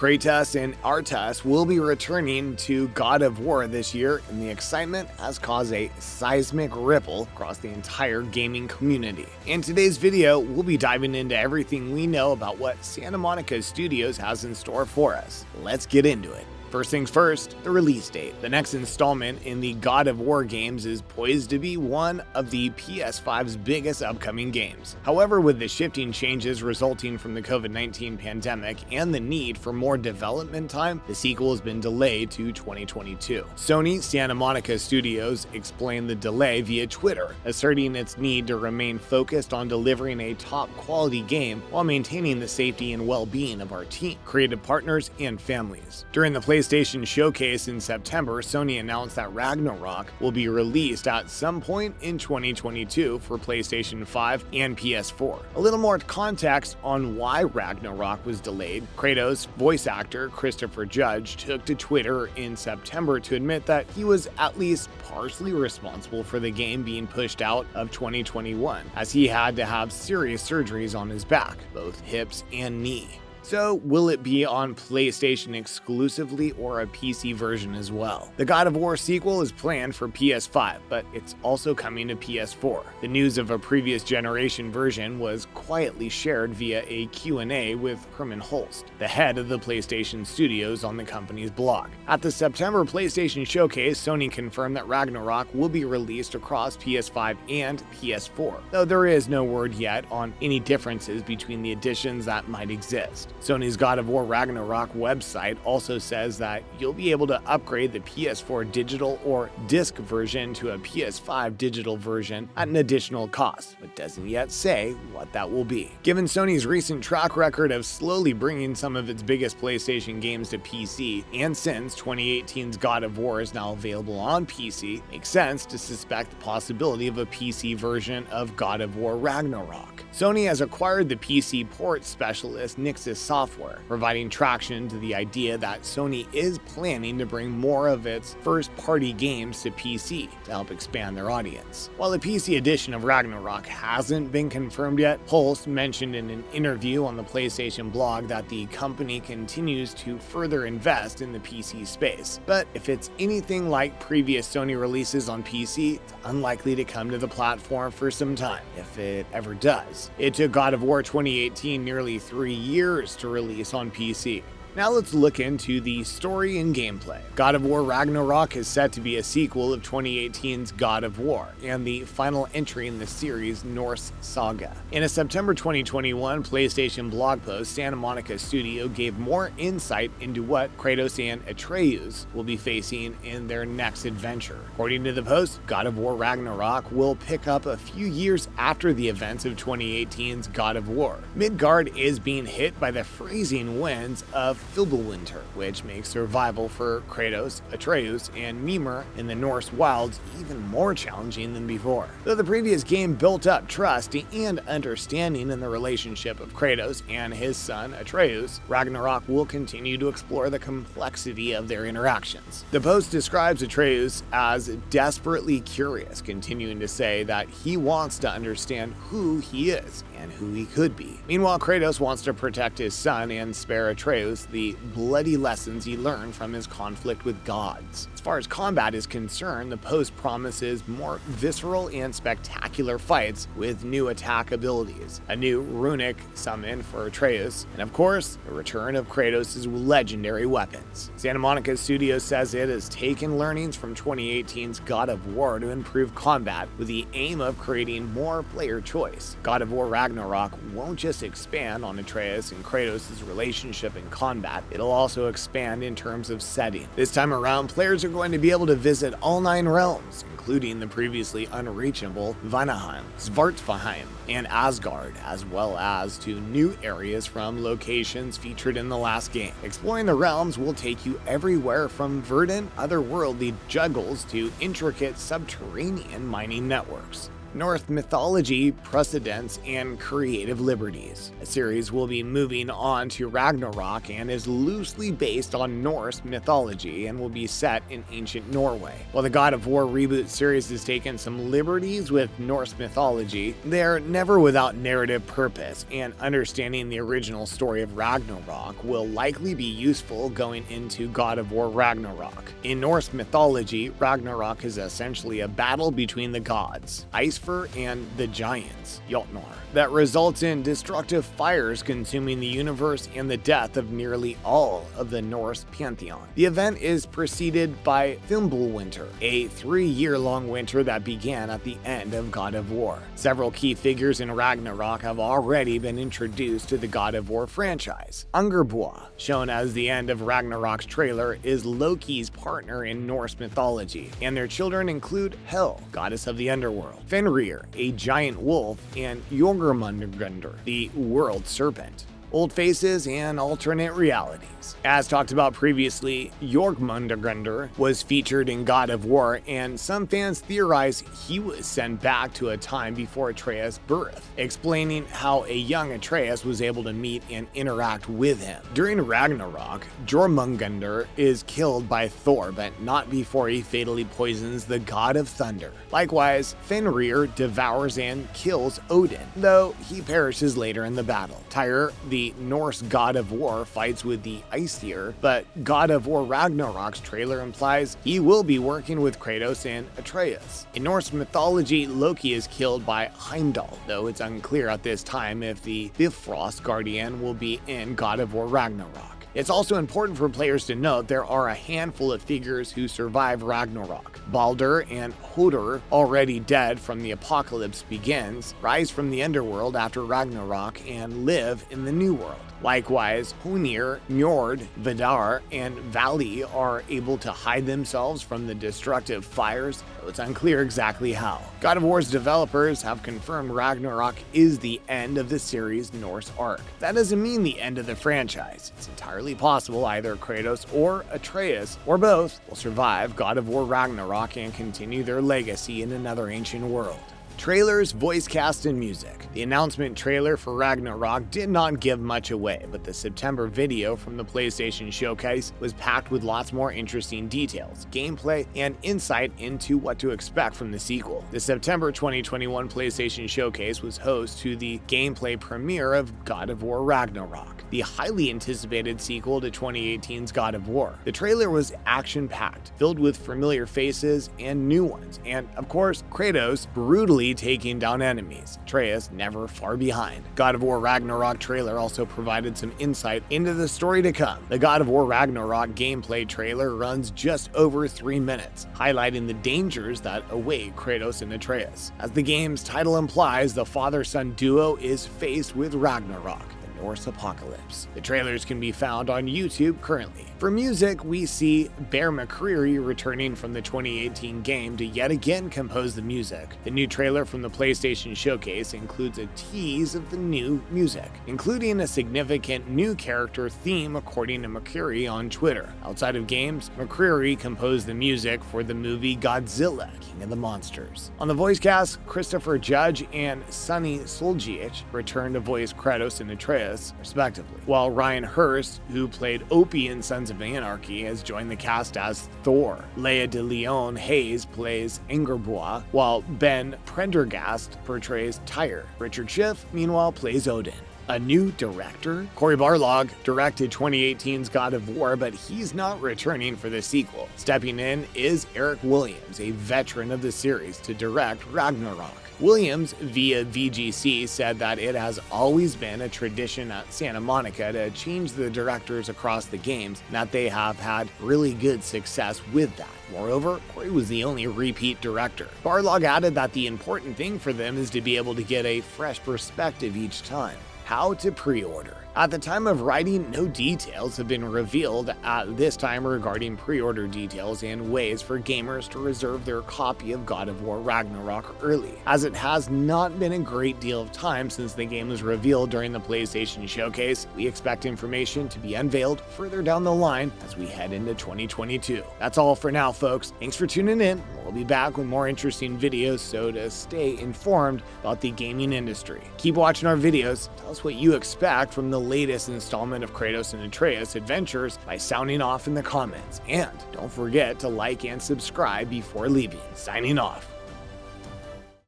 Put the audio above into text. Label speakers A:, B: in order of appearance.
A: Kratos and Arthas will be returning to God of War this year, and the excitement has caused a seismic ripple across the entire gaming community. In today's video, we'll be diving into everything we know about what Santa Monica Studios has in store for us. Let's get into it. First things first, the release date. The next installment in the God of War games is poised to be one of the PS5's biggest upcoming games. However, with the shifting changes resulting from the COVID-19 pandemic and the need for more development time, the sequel has been delayed to 2022. Sony Santa Monica Studios explained the delay via Twitter, asserting its need to remain focused on delivering a top-quality game while maintaining the safety and well-being of our team, creative partners, and families. During the PlayStation Showcase in September, Sony announced that Ragnarok will be released at some point in 2022 for PlayStation 5 and PS4. A little more context on why Ragnarok was delayed. Kratos' voice actor Christopher Judge took to Twitter in September to admit that he was at least partially responsible for the game being pushed out of 2021, as he had to have serious surgeries on his back, both hips and knee. So, will it be on PlayStation exclusively or a PC version as well? The God of War sequel is planned for PS5, but it's also coming to PS4. The news of a previous generation version was quietly shared via a Q&A with Herman Holst, the head of the PlayStation Studios, on the company's blog. At the September PlayStation Showcase, Sony confirmed that Ragnarok will be released across PS5 and PS4, though there is no word yet on any differences between the editions that might exist. Sony's God of War Ragnarok website also says that you'll be able to upgrade the PS4 digital or disc version to a PS5 digital version at an additional cost, but doesn't yet say what that will be. Given Sony's recent track record of slowly bringing some of its biggest PlayStation games to PC, and since 2018's God of War is now available on PC, it makes sense to suspect the possibility of a PC version of God of War Ragnarok. Sony has acquired the PC port specialist Nixxes Software, providing traction to the idea that Sony is planning to bring more of its first-party games to PC to help expand their audience. While the PC edition of Ragnarok hasn't been confirmed yet, Holst mentioned in an interview on the PlayStation blog that the company continues to further invest in the PC space. But if it's anything like previous Sony releases on PC, it's unlikely to come to the platform for some time, if it ever does. It took God of War 2018 nearly 3 years to release on PC. Now let's look into the story and gameplay. God of War Ragnarok is set to be a sequel of 2018's God of War, and the final entry in the series' Norse saga. In a September 2021 PlayStation blog post, Santa Monica Studio gave more insight into what Kratos and Atreus will be facing in their next adventure. According to the post, God of War Ragnarok will pick up a few years after the events of 2018's God of War. Midgard is being hit by the freezing winds of Fimbulwinter, which makes survival for Kratos, Atreus, and Mimir in the Norse wilds even more challenging than before. Though the previous game built up trust and understanding in the relationship of Kratos and his son Atreus, Ragnarok will continue to explore the complexity of their interactions. The post describes Atreus as desperately curious, continuing to say that he wants to understand who he is and who he could be. Meanwhile, Kratos wants to protect his son and spare Atreus the bloody lessons he learned from his conflict with gods. As far as combat is concerned, the post promises more visceral and spectacular fights with new attack abilities, a new runic summon for Atreus, and of course, the return of Kratos' legendary weapons. Santa Monica Studios says it has taken learnings from 2018's God of War to improve combat with the aim of creating more player choice. God of War Ragnarok won't just expand on Atreus and Kratos' relationship in combat, it'll also expand in terms of setting. This time around, players are going to be able to visit all 9 realms, including the previously unreachable Vanaheim, Svartalfheim, and Asgard, as well as to new areas from locations featured in the last game. Exploring the realms will take you everywhere from verdant, otherworldly juggles to intricate subterranean mining networks. Norse mythology, precedents, and creative liberties. The series will be moving on to Ragnarok and is loosely based on Norse mythology and will be set in ancient Norway. While the God of War reboot series has taken some liberties with Norse mythology, they're never without narrative purpose, and understanding the original story of Ragnarok will likely be useful going into God of War Ragnarok. In Norse mythology, Ragnarok is essentially a battle between the gods, Icefer and the giants, Jotnar, that results in destructive fires consuming the universe and the death of nearly all of the Norse pantheon. The event is preceded by Fimbulwinter, a 3-year-long winter that began at the end of God of War. Several key figures in Ragnarok have already been introduced to the God of War franchise. Angrboda, shown as the end of Ragnarok's trailer, is Loki's partner in Norse mythology, and their children include Hel, goddess of the underworld, Fenrir, a giant wolf, and Jormungandr, the world serpent. Old faces and alternate realities. As talked about previously, Jormungandr was featured in God of War, and some fans theorize he was sent back to a time before Atreus' birth, explaining how a young Atreus was able to meet and interact with him. During Ragnarok, Jormungandr is killed by Thor, but not before he fatally poisons the god of thunder. Likewise, Fenrir devours and kills Odin, though he perishes later in the battle. Tyr, the Norse god of war, fights with the Aesir, but God of War Ragnarok's trailer implies he will be working with Kratos and Atreus. In Norse mythology, Loki is killed by Heimdall, though it's unclear at this time if the Bifrost Guardian will be in God of War Ragnarok. It's also important for players to note there are a handful of figures who survive Ragnarok. Baldur and Hodur, already dead from the apocalypse begins, rise from the underworld after Ragnarok and live in the new world. Likewise, Honir, Njord, Vidar, and Vali are able to hide themselves from the destructive fires, though it's unclear exactly how. God of War's developers have confirmed Ragnarok is the end of the series' Norse arc. That doesn't mean the end of the franchise. It's entirely possible either Kratos or Atreus, or both, will survive God of War Ragnarok and continue their legacy in another ancient world. Trailers, voice cast, and music. The announcement trailer for Ragnarok did not give much away, but the September video from the PlayStation Showcase was packed with lots more interesting details, gameplay, and insight into what to expect from the sequel. The September 2021 PlayStation Showcase was host to the gameplay premiere of God of War Ragnarok, the highly anticipated sequel to 2018's God of War. The trailer was action-packed, filled with familiar faces and new ones, and of course, Kratos brutally taking down enemies, Atreus never far behind. God of War Ragnarok trailer also provided some insight into the story to come. The God of War Ragnarok gameplay trailer runs just over 3 minutes, highlighting the dangers that await Kratos and Atreus. As the game's title implies, the father-son duo is faced with Ragnarok, Norse apocalypse. The trailers can be found on YouTube currently. For music, we see Bear McCreary returning from the 2018 game to yet again compose the music. The new trailer from the PlayStation Showcase includes a tease of the new music, including a significant new character theme according to McCreary on Twitter. Outside of games, McCreary composed the music for the movie Godzilla, King of the Monsters. On the voice cast, Christopher Judge and Sonny Soljic returned to voice Kratos and Atreus, respectively, while Ryan Hurst, who played Opie in Sons of Anarchy, has joined the cast as Thor. Leia de Leon Hayes plays Angrboda, while Ben Prendergast portrays Tyr. Richard Schiff, meanwhile, plays Odin. A new director? Cory Barlog directed 2018's God of War, but he's not returning for the sequel. Stepping in is Eric Williams, a veteran of the series, to direct Ragnarok. Williams, via VGC, said that it has always been a tradition at Santa Monica to change the directors across the games, and that they have had really good success with that. Moreover, Cory was the only repeat director. Barlog added that the important thing for them is to be able to get a fresh perspective each time. How to pre-order. At the time of writing, no details have been revealed at this time regarding pre-order details and ways for gamers to reserve their copy of God of War Ragnarok early, as it has not been a great deal of time since the game was revealed during the PlayStation Showcase. We expect information to be unveiled further down the line as we head into 2022. That's all for now, folks. Thanks for tuning in. We'll be back with more interesting videos, so to stay informed about the gaming industry. Keep watching our videos. Tell us what you expect from the latest installment of Kratos and Atreus Adventures by sounding off in the comments. And don't forget to like and subscribe before leaving. Signing off.